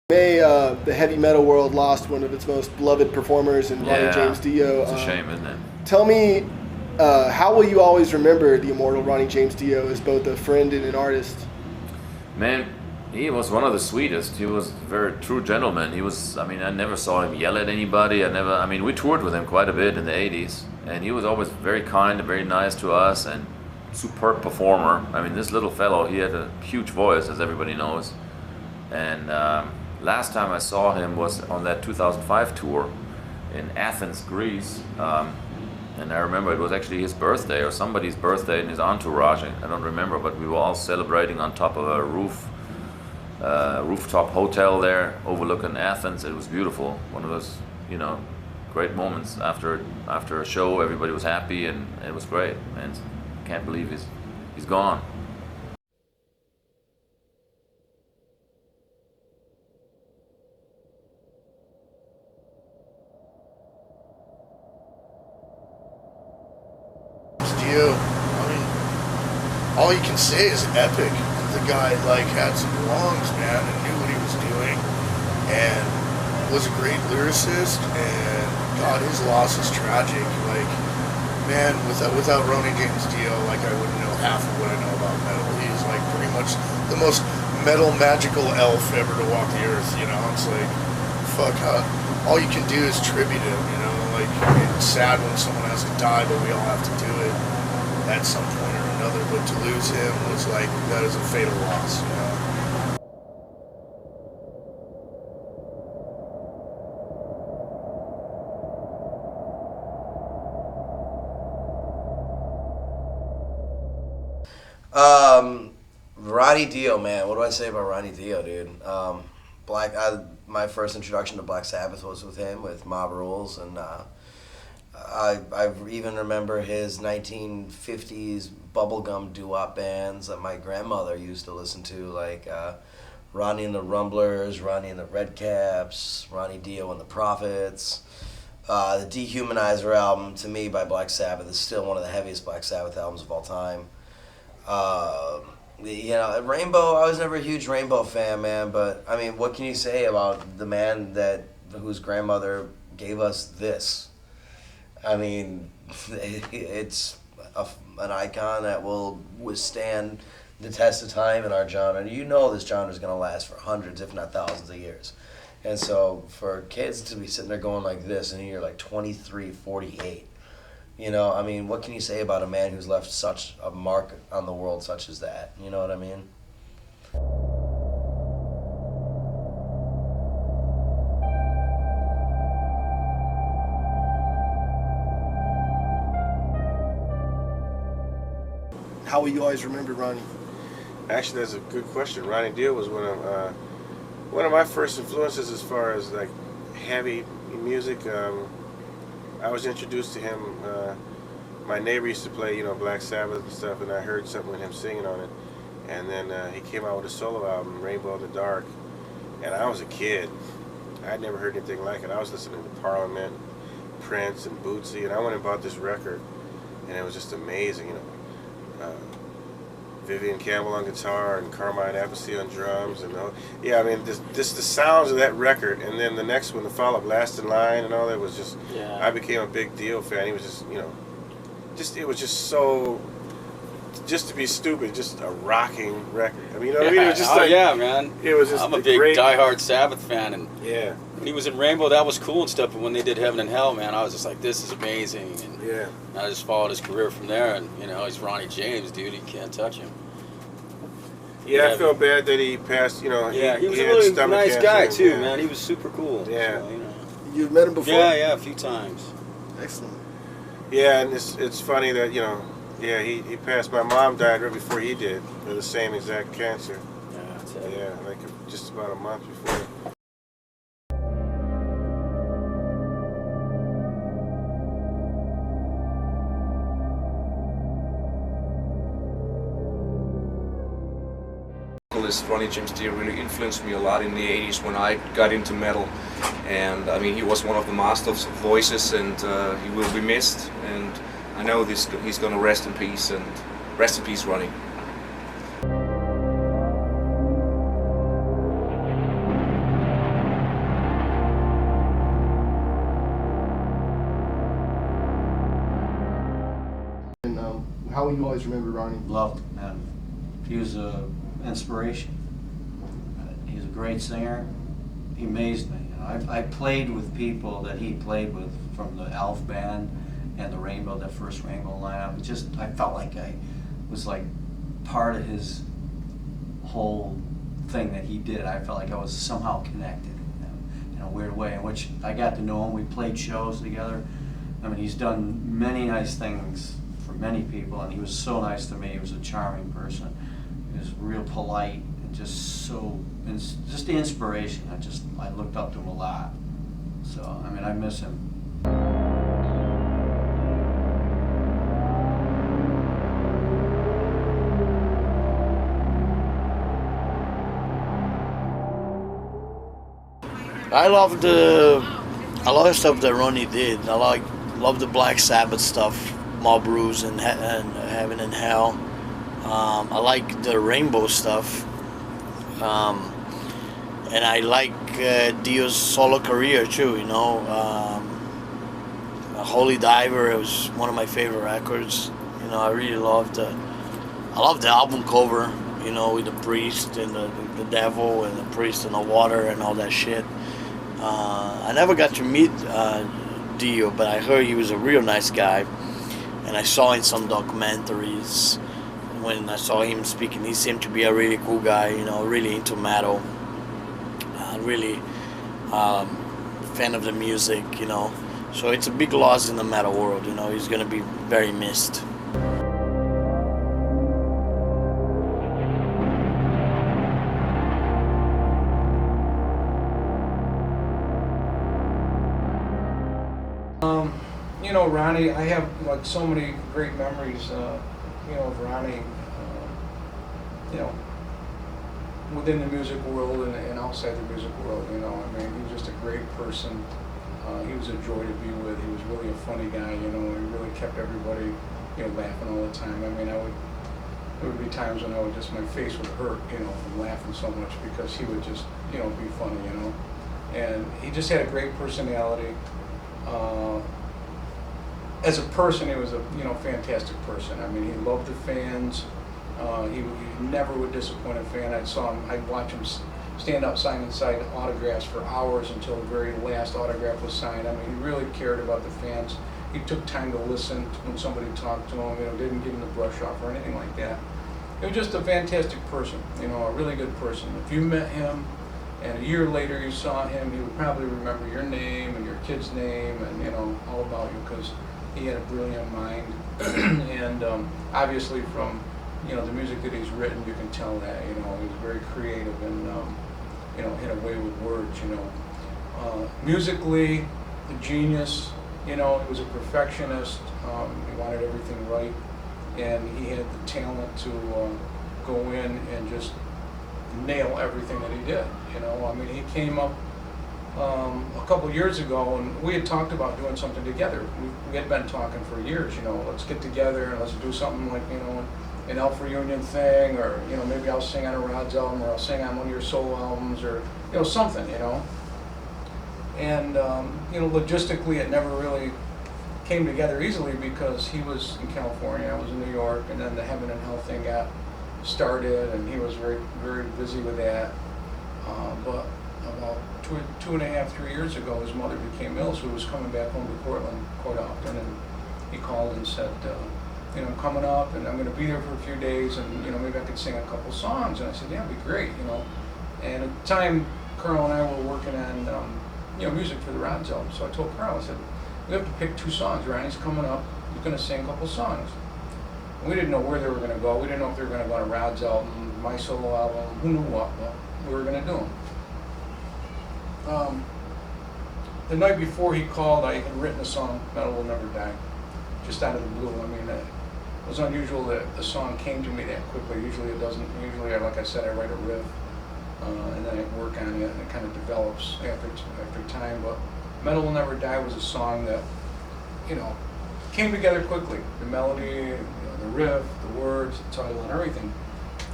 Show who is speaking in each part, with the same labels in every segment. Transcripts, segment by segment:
Speaker 1: The heavy metal world lost one of its most beloved performers in Ronnie James Dio.
Speaker 2: It's a shame, isn't it?
Speaker 1: Tell me, how will you always remember the immortal Ronnie James Dio as both a friend and an artist?
Speaker 2: Man, he was one of the sweetest. He was a very true gentleman. I never saw him yell at anybody. We toured with him quite a bit in the 80s, and he was always very kind and very nice to us, and superb performer. This little fellow, he had a huge voice, as everybody knows. And last time I saw him was on that 2005 tour in Athens, Greece. And I remember it was actually his birthday or somebody's birthday in his entourage. I don't remember, but we were all celebrating on top of a rooftop hotel there overlooking Athens. It was beautiful. One of those, great moments after a show. Everybody was happy and it was great. And I can't believe he's gone.
Speaker 3: All you can say is epic. The guy had some lungs, man, and knew what he was doing, and was a great lyricist. And God, his loss is tragic. Man, without Ronnie James Dio, I wouldn't know half of what I know about metal. He's pretty much the most metal magical elf ever to walk the earth. It's fuck. All you can do is tribute him. It's sad when someone has to die, but we all have to do it at some point or another. But to lose him was that is a fatal loss.
Speaker 4: Ronnie Dio, man. What do I say about Ronnie Dio, dude? My first introduction to Black Sabbath was with him, with Mob Rules, and I even remember his 1950s bubblegum doo-wop bands that my grandmother used to listen to, Ronnie and the Rumblers, Ronnie and the Redcaps, Ronnie Dio and the Prophets. The Dehumanizer album, to me, by Black Sabbath, is still one of the heaviest Black Sabbath albums of all time. Rainbow, I was never a huge Rainbow fan, man, but, what can you say about the man whose grandmother gave us this? It's an icon that will withstand the test of time in our genre. And this genre is going to last for hundreds, if not thousands of years. And so for kids to be sitting there going like this, and you're 23, 48, what can you say about a man who's left such a mark on the world such as that? You know what I mean?
Speaker 1: How will you always remember Ronnie?
Speaker 5: Actually, that's a good question. Ronnie Dio was one of my first influences as far as heavy music. I was introduced to him. My neighbor used to play, Black Sabbath and stuff, and I heard something with him singing on it. And then he came out with a solo album, Rainbow in the Dark. And I was a kid. I'd never heard anything like it. I was listening to Parliament, Prince, and Bootsy, and I went and bought this record, and it was just amazing, Vivian Campbell on guitar and Carmine Appice on drums, and just the sounds of that record. And then the next one, the follow-up, Last in Line, and all that was just. Yeah. I became a big Dio fan. He was just, it was just so. Just to be stupid, just a rocking record. It was just
Speaker 6: man.
Speaker 5: It was just.
Speaker 6: I'm a big diehard Sabbath fan, and
Speaker 5: yeah.
Speaker 6: When he was in Rainbow, that was cool and stuff. But when they did Heaven and Hell, man, I was just like, this is amazing. And
Speaker 5: yeah.
Speaker 6: I just followed his career from there, and he's Ronnie James, dude. You can't touch him.
Speaker 5: Yeah, I felt bad that he passed.
Speaker 6: He was a really nice guy too, man. He was super cool.
Speaker 5: Yeah.
Speaker 6: So,
Speaker 1: You've met him before?
Speaker 6: Yeah, a few times.
Speaker 1: Excellent.
Speaker 5: Yeah, and it's funny that he passed. My mom died right before he did of the same exact cancer.
Speaker 6: Yeah, that's it.
Speaker 5: Yeah, just about a month before.
Speaker 7: Ronnie James Dio really influenced me a lot in the 80s when I got into metal, and he was one of the masters of voices, and he will be missed, and I know he's going to rest in peace, and rest in peace, Ronnie.
Speaker 1: How will you always remember Ronnie?
Speaker 8: Loved him, man. He was an inspiration. He's a great singer. He amazed me. I played with people that he played with from the Elf band and the Rainbow, that first Rainbow lineup. I felt like I was like part of his whole thing that he did. I felt like I was somehow connected in a weird way, in which I got to know him. We played shows together. I mean, he's done many nice things for many people, and he was so nice to me. He was a charming person. He was real polite and just just the inspiration. I looked up to him a lot. So, I mean, I miss him.
Speaker 3: I love a lot of stuff that Ronnie did. Love the Black Sabbath stuff, Mob Rules and Heaven and Hell. I like the Rainbow stuff. And I like Dio's solo career too, you know. Holy Diver, it was one of my favorite records. You know, I really loved I love the album cover, you know, with the priest and the devil and the priest in the water and all that shit. I never got to meet Dio, but I heard he was a real nice guy. And I saw in some documentaries when I saw him speaking, he seemed to be a really cool guy, you know, really into metal. Really fan of the music, you know. So it's a big loss in the metal world, you know. He's gonna be very missed.
Speaker 9: You know, Ronnie, I have like so many great memories, you know, of Ronnie, you know, within the music world and outside the music world, you know. I mean, he was just a great person. He was a joy to be with. He was really a funny guy, you know. He really kept everybody, you know, laughing all the time. I mean, there would be times when my face would hurt, you know, from laughing so much because he would just, you know, be funny, you know. And he just had a great personality. As a person, he was a, you know, fantastic person. I mean, he loved the fans. He never would disappoint a fan. I'd watch him stand outside and sign autographs for hours until the very last autograph was signed. I mean, he really cared about the fans. He took time to listen when somebody talked to him, you know, didn't give him the brush off or anything like that. He was just a fantastic person, you know, a really good person. If you met him and a year later you saw him, he would probably remember your name and your kid's name and, you know, all about you, because he had a brilliant mind. And obviously from, you know, the music that he's written, you can tell that, you know, he was very creative and, you know, had a way with words, you know. Musically, a genius, you know, he was a perfectionist. He wanted everything right, and he had the talent to go in and just nail everything that he did, you know. I mean, he came up a couple years ago, and we had talked about doing something together. We had been talking for years, you know, let's get together and let's do something like, you know, an Elf reunion thing, or, you know, maybe I'll sing on a Rod's album, or I'll sing on one of your solo albums, or, you know, something, you know. And, you know, logistically it never really came together easily because he was in California, I was in New York, and then the Heaven and Hell thing got started, and he was very, very busy with that. But about two and a half, 3 years ago, his mother became ill, so he was coming back home to Portland quite often, and he called and said, you know, I'm coming up and I'm going to be there for a few days, and, you know, maybe I could sing a couple songs. And I said, yeah, it'd be great, you know. And at the time, Carl and I were working on, you know, music for the Rod's album. So I told Carl, I said, we have to pick 2 songs. Ronnie's coming up, he's going to sing a couple songs. And we didn't know where they were going to go. We didn't know if they were going to go on a Rod's album, my solo album, who knew what, but we were going to do them. The night before he called, I had written a song, Metal Will Never Die, just out of the blue. I mean, it was unusual that the song came to me that quickly. Usually it doesn't. Usually, like I said, I write a riff, and then I work on it, and it kind of develops after time. But Metal Will Never Die was a song that, you know, came together quickly. The melody, you know, the riff, the words, the title, and everything.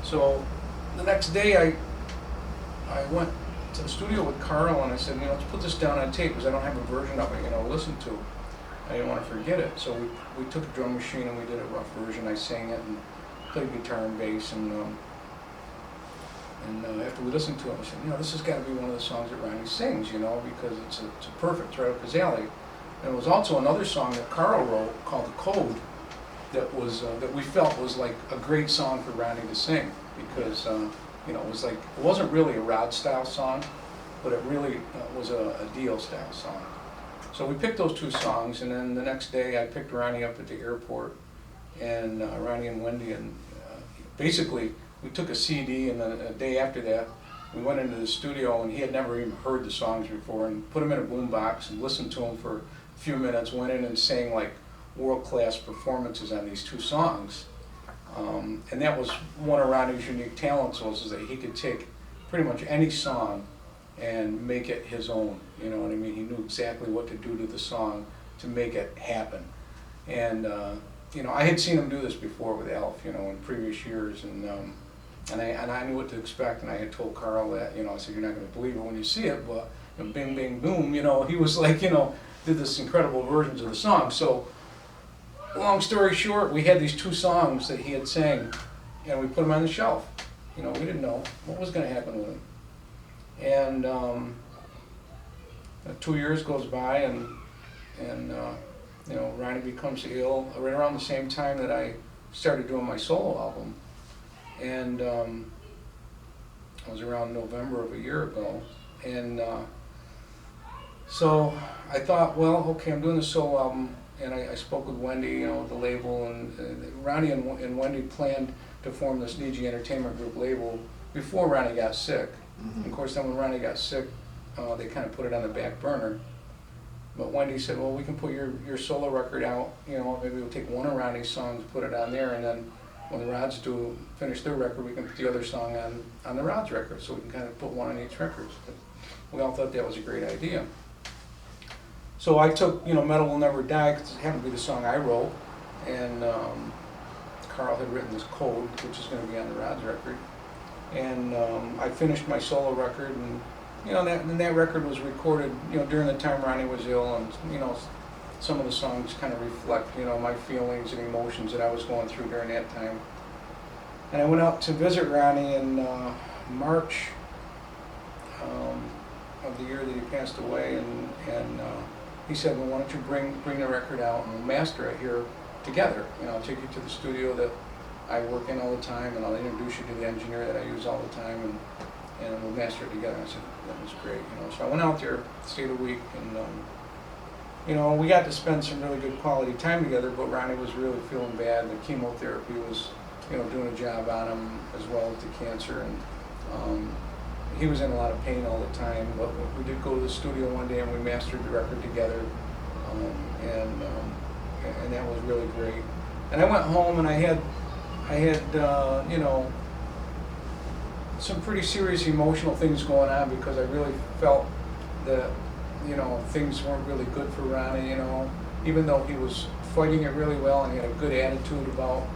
Speaker 9: So the next day, I went to the studio with Carl, and I said, you know, let's put this down on tape, because I don't have a version of it, you know, to listen to. I didn't want to forget it. So we took a drum machine and we did a rough version. I sang it and played guitar and bass, and after we listened to it, I said, this has got to be one of the songs that Ronnie sings, because it's perfect, it's right up his alley. And it was also another song that Carl wrote called The Code that we felt was like a great song for Ronnie to sing, because it wasn't really a Rod style song, but it really was a Dio style song. So we picked those two songs, and then the next day I picked Ronnie up at the airport, and Ronnie and Wendy, and basically we took a CD, and a day after that we went into the studio, and he had never even heard the songs before, and put them in a boombox and listened to them for a few minutes, went in and sang like world-class performances on these two songs. And that was one of Ronnie's unique talents, was that he could take pretty much any song and make it his own, you know what I mean? He knew exactly what to do to the song to make it happen. And I had seen him do this before with Alf, in previous years, and I knew what to expect, and I had told Carl that, I said, you're not going to believe it when you see it, but bing, bing, boom, he was like, did this incredible versions of the song. So, long story short, we had these two songs that he had sang, and we put them on the shelf. We didn't know what was going to happen with them. And 2 years goes by, and Ronnie becomes ill right around the same time that I started doing my solo album. And it was around November of a year ago. And so I thought, well, okay, I'm doing the solo album, and I spoke with Wendy, the label, and Ronnie and Wendy planned to form this DG Entertainment Group label before Ronnie got sick. And of course, then when Ronnie got sick, they kind of put it on the back burner. But Wendy said, well, we can put your solo record out, maybe we'll take one of Ronnie's songs, put it on there, and then when the Rods finish their record, we can put the other song on the Rods record, so we can kind of put one on each record. But we all thought that was a great idea. So I took, Metal Will Never Die, because it happened to be the song I wrote, and Carl had written this Code, which is going to be on the Rods record. And I finished my solo record, and that record was recorded, during the time Ronnie was ill, and some of the songs kind of reflect, my feelings and emotions that I was going through during that time. And I went out to visit Ronnie in March of the year that he passed away, and he said, well, why don't you bring the record out and we'll master it here together. I'll take you to the studio that I work in all the time, and I'll introduce you to the engineer that I use all the time, and we'll master it together. I said, that was great. So I went out there, stayed a week, and we got to spend some really good quality time together, but Ronnie was really feeling bad. The chemotherapy was, doing a job on him, as well as the cancer, and he was in a lot of pain all the time. But we did go to the studio one day, and we mastered the record together, and that was really great. And I went home, and I had some pretty serious emotional things going on, because I really felt that, things weren't really good for Ronnie, even though he was fighting it really well and he had a good attitude about,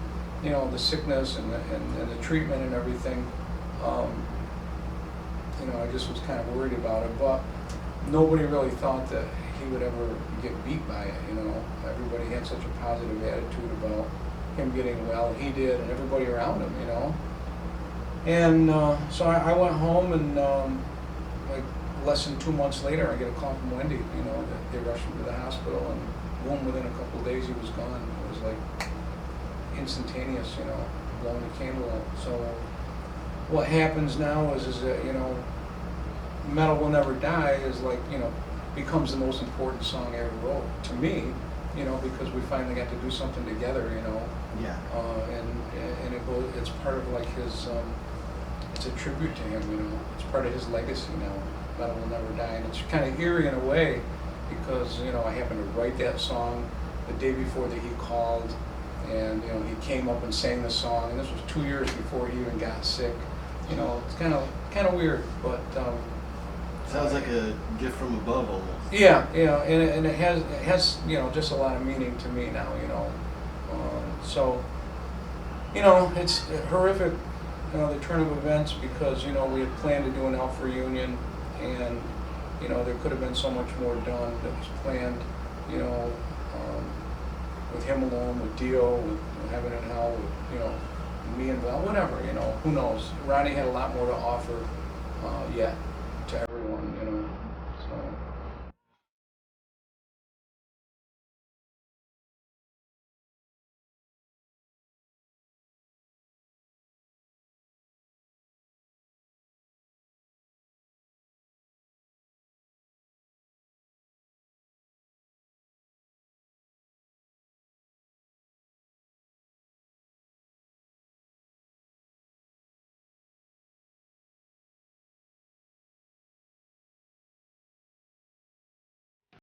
Speaker 9: the sickness and the treatment and everything. I just was kind of worried about it, but nobody really thought that he would ever get beat by it, Everybody had such a positive attitude about him getting well. He did, and everybody around him, And so I went home, and like less than 2 months later, I get a call from Wendy, that they rushed him to the hospital, and boom, within a couple of days he was gone. It was like instantaneous, blowing the candle out. So what happens now is that, Metal Will Never Die is like, becomes the most important song I ever wrote to me, because we finally got to do something together,
Speaker 1: Yeah.
Speaker 9: And it's part of like his, it's a tribute to him, it's part of his legacy now. Metal Will Never Die, and it's kind of eerie in a way, because I happened to write that song the day before that he called, and he came up and sang the song, and this was 2 years before he even got sick. It's kind of weird, but
Speaker 1: Sounds like a gift from above almost.
Speaker 9: yeah, and it has just a lot of meaning to me now, so it's horrific, the turn of events, because we had planned to do an Elf reunion, and there could have been so much more done that was planned, with him alone, with Dio, with Heaven and Hell, with, you know, me and Val, whatever, you know, who knows. Ronnie had a lot more to offer yet.